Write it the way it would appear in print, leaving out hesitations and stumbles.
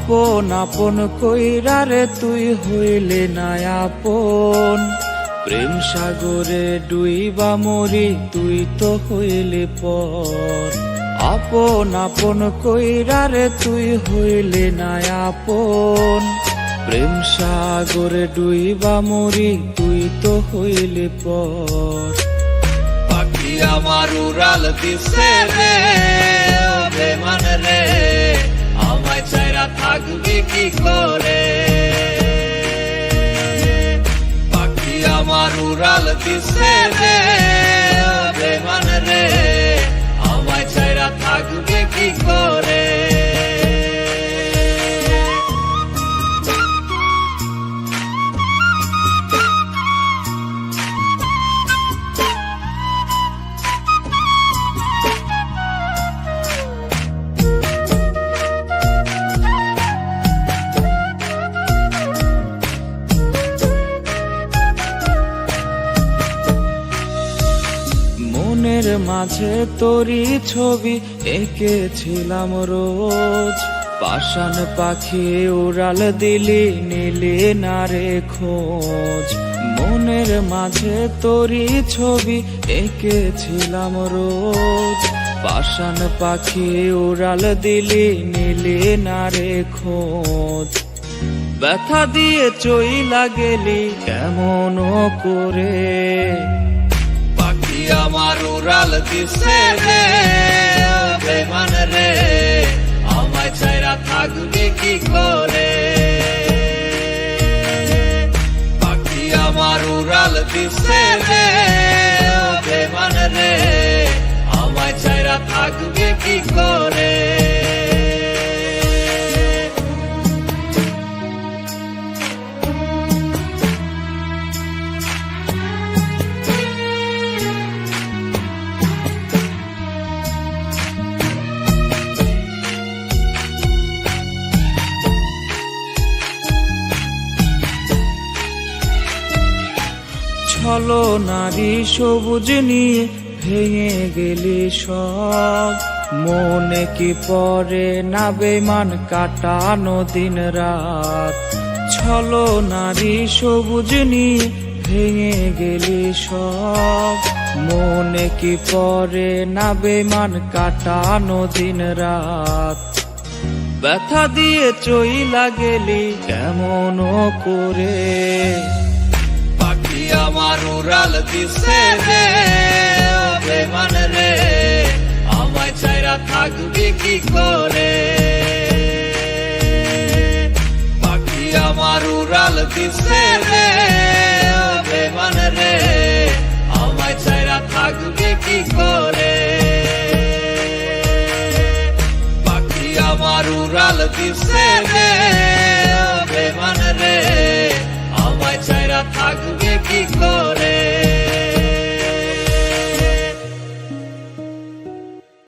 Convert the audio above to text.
আপন আপন কইরা রে তুই হইলে না আপন, প্রেম সাগরে ডুইবা মরি তুই তো হইলে পর। আপন আপন কইরা রে তুই হইলে না আপন, প্রেম সাগরে ডুইবা মরি তুই তো হইলে পর। পাখি আমার উড়াল দিছে রে বেমান রে, আমায় ছাইরা থাকবি কি করে। পাখি আমার উড়াল দিছে রে বেমান রে, আমায় ছাইরা থাকবি কি করে। মনের মাঝে তোরি ছবি এঁকেছিলাম রোজ, পাষাণ পাখি উড়াল দিলি নিলি না রে খোঁজ। মনের মাঝে তোরি ছবি এঁকেছিলাম রোজ, পাষাণ পাখি উড়াল দিলি নিলি না রে খোঁজ। ব্যথা দিয়ে চইলা গেলি কেমন করে, আমার উড়াল দিছে রে বেমান রে, আমায় ছাইরা থাকবি কি করে। পাখি আমার উড়াল দিছে রে বেমান রে, আমায় ছাইরা থাকবি কি করে। ছলো নারী সবুজ নিয়ে ভেঙে গেলি সব, মনে কি পরে না বেমান কাটানো দিন রাত। ছলো নারী সবুজ নিয়ে ভেঙে গেলি সব, মনে কি পরে না বেমান কাটানো দিন রাত। ব্যথা দিয়ে চইলা গেলি কেমন করে, আমার উড়াল দিছে রে বেমান রে, আমায় ছাইরা থাকবি কি করে। পাখি আমার উড়াল দিছে রে বেমান রে, আমায় ছাইরা থাকবি কি করে। পাখি আমার উড়াল দিছে রে বেমান রে, আমায় ছাইরা থাকবে কি করে।